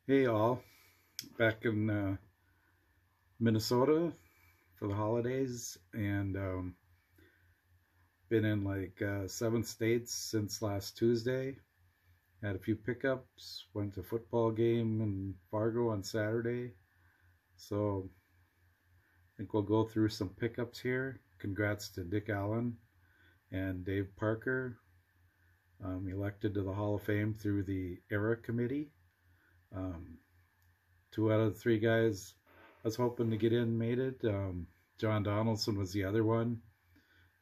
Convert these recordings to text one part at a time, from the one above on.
Hey all, back in Minnesota for the holidays, and been in like 7 states since last Tuesday. Had a few pickups, went to a football game in Fargo on Saturday. So I think we'll go through some pickups here. Congrats to Dick Allen and Dave Parker, elected to the Hall of Fame through the ERA Committee. Um, 2 out of the 3 guys I was hoping to get in made it. John Donaldson was the other one.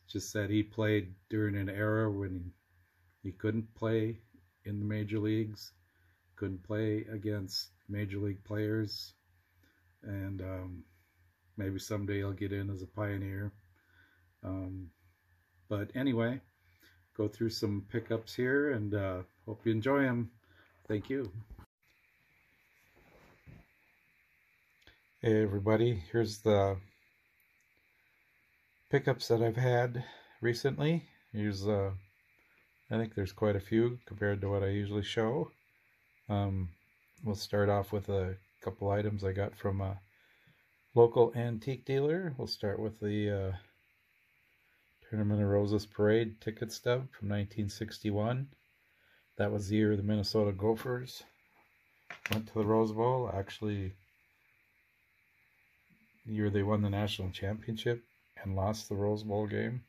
Just that he played during an era when he couldn't play in the major leagues, couldn't play against major league players, and maybe someday he'll get in as a pioneer. Um, but anyway, go through some pickups here and hope you enjoy them. Thank you. Hey everybody, here's the pickups that I've had recently. Here's I think there's quite a few compared to what I usually show. We'll start off with a couple items I got from a local antique dealer. We'll start with the Tournament of Roses Parade ticket stub from 1961. That was the year the Minnesota Gophers went to the Rose Bowl. Actually, the year they won the national championship and lost the Rose Bowl game.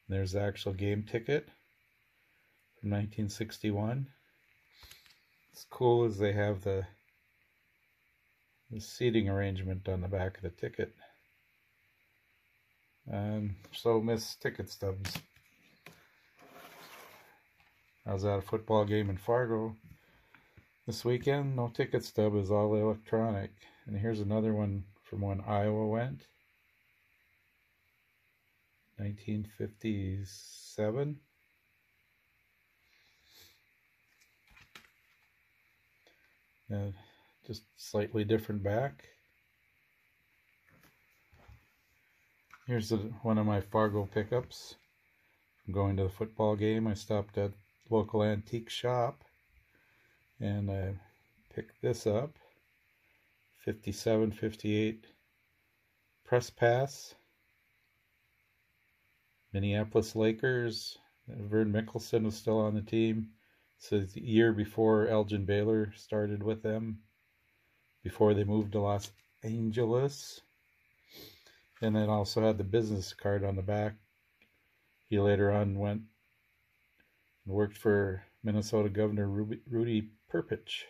There's the actual game ticket from 1961. What's cool is they have the seating arrangement on the back of the ticket. So miss ticket stubs. I was at a football game in Fargo this weekend. No ticket stub, is all electronic. And here's another one from when Iowa went. 1957. Just slightly different back. Here's one of my Fargo pickups. From going to the football game, I stopped at local antique shop and I picked this up. 57-58 press pass. Minneapolis Lakers. Vern Mikkelsen was still on the team. So the year before Elgin Baylor started with them, before they moved to Los Angeles. And then also had the business card on the back. He later on went and worked for Minnesota Governor Rudy Perpich.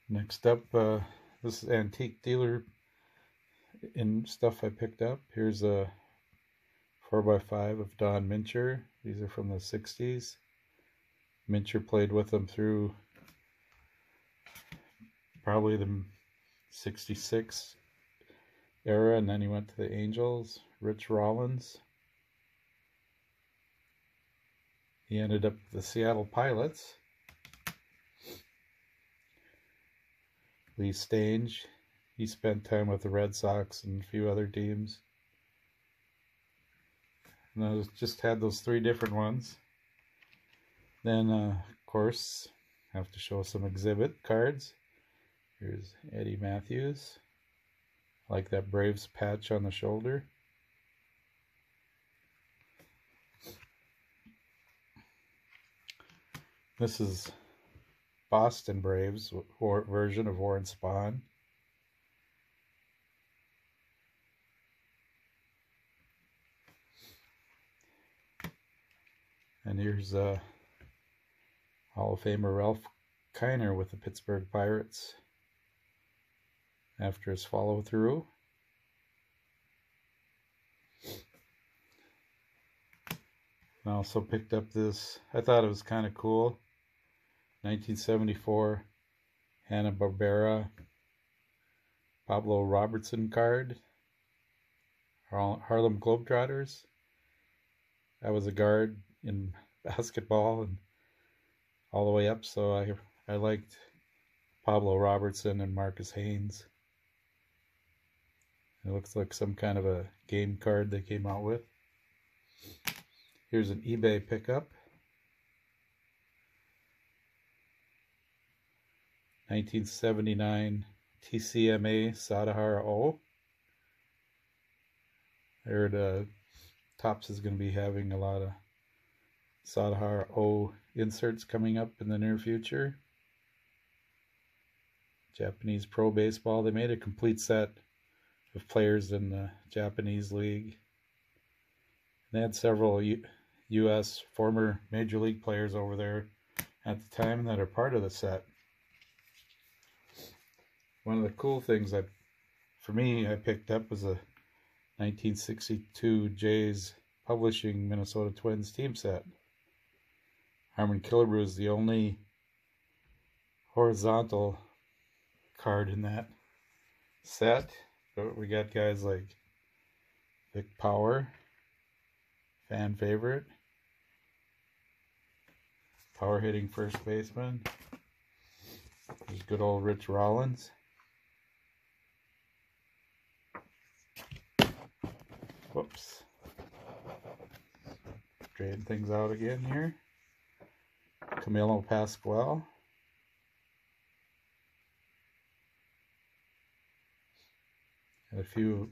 Next up, this is antique dealer in stuff I picked up. Here's a 4x5 of Don Mincher. These are from the 60s. Mincher played with them through probably the 66 era, and then he went to the Angels. Rich Rollins. He ended up with the Seattle Pilots. Lee Stange. He spent time with the Red Sox and a few other teams. And I just had those 3 different ones. Then, of course, have to show some exhibit cards. Here's Eddie Matthews. I like that Braves patch on the shoulder. This is Boston Braves version of Warren Spahn. And here's Hall of Famer Ralph Kiner with the Pittsburgh Pirates after his follow-through. I also picked up this, I thought it was kind of cool, 1974 Hanna-Barbera Pablo Robertson card, Harlem Globetrotters. I was a guard in basketball and all the way up, so I liked Pablo Robertson and Marcus Haynes. It looks like some kind of a game card they came out with. Here's an eBay pickup. 1979 TCMA Sadahara O. I heard Topps is going to be having a lot of Sadahara O inserts coming up in the near future. Japanese Pro Baseball. They made a complete set of players in the Japanese League. They had several U.S. former Major League players over there at the time that are part of the set. One of the cool things I picked up was a 1962 Jays Publishing Minnesota Twins team set. Harmon Killebrew is the only horizontal card in that set, but we got guys like Vic Power, fan favorite, power hitting first baseman. There's good old Rich Rollins. Whoops. Straighten things out again here. Camilo Pascual. And a few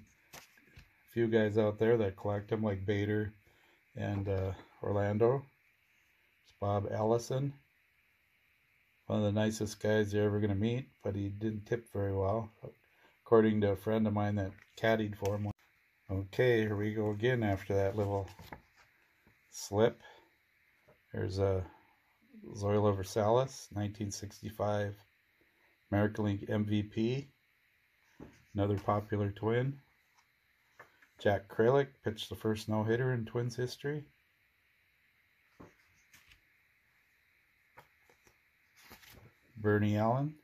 guys out there that collect them, like Bader and Orlando. It's Bob Allison. One of the nicest guys you're ever going to meet, but he didn't tip very well, according to a friend of mine that caddied for him. Okay, here we go again after that little slip. There's a Zoilo Versalles, 1965 American League MVP. Another popular Twin. Jack Kralik pitched the first no-hitter in Twins history. Bernie Allen.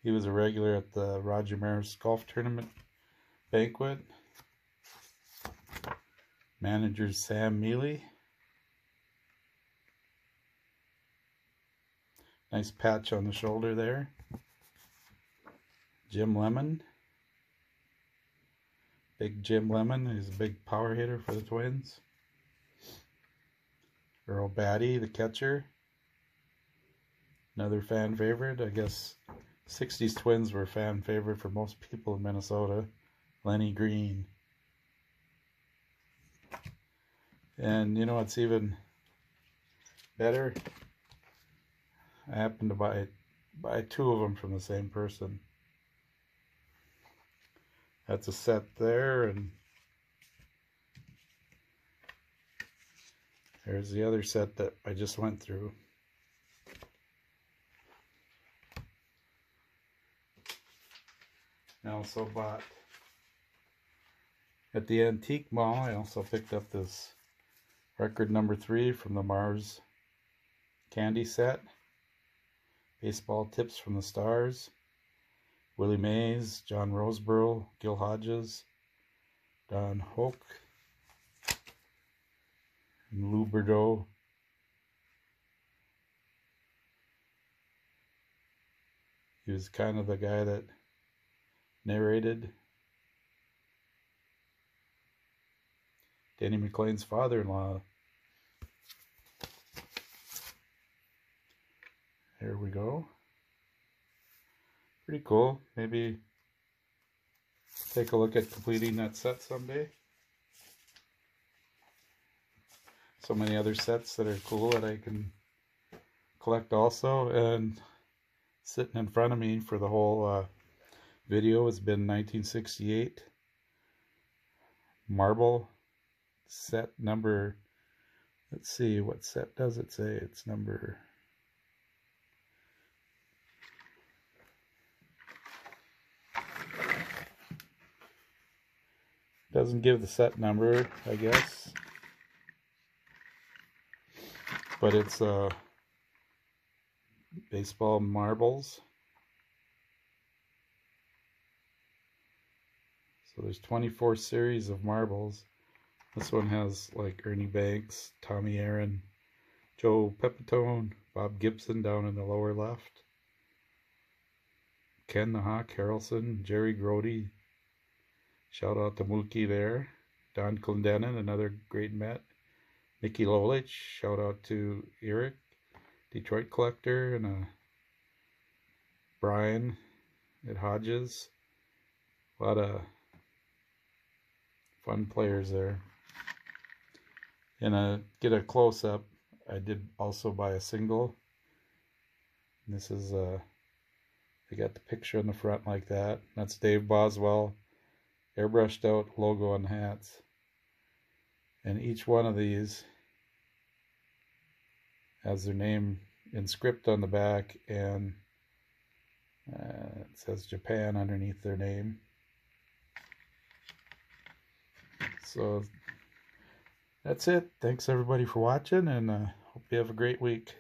He was a regular at the Roger Maris Golf Tournament banquet. Manager Sam Mealy. Nice patch on the shoulder there. Jim Lemon. Big Jim Lemon. He's a big power hitter for the Twins. Earl Batty, the catcher. Another fan favorite. I guess 60s Twins were a fan favorite for most people in Minnesota. Lenny Green. And you know what's even better? I happened to buy two of them from the same person. That's a set there, and there's the other set that I just went through. I also bought at the Antique Mall. I also picked up this record number 3 from the Mars candy set. Baseball tips from the stars. Willie Mays, John Roseborough, Gil Hodges, Don Hoke, and Lou Bordeaux. He was kind of the guy that narrated. Danny McLean's father-in-law. There we go. Pretty cool. Maybe take a look at completing that set someday. So many other sets that are cool that I can collect also. And sitting in front of me for the whole video has been 1968 marble set number. Let's see, what set does it say? It's number... Doesn't give the set number, I guess. But it's baseball marbles. So there's 24 series of marbles. This one has like Ernie Banks, Tommy Aaron, Joe Pepitone, Bob Gibson down in the lower left, Ken the Hawk Harrelson, Jerry Grody. Shout out to Mookie there. Don Clendenin, another great Met. Mickey Lolich, shout out to Eric, Detroit Collector, and Brian at Hodges. A lot of fun players there. And get a close-up, I did also buy a single. And this is, they got the picture on the front like that. That's Dave Boswell, airbrushed out logo on hats. And each one of these has their name in script on the back, and it says Japan underneath their name. So that's it. Thanks everybody for watching, and hope you have a great week.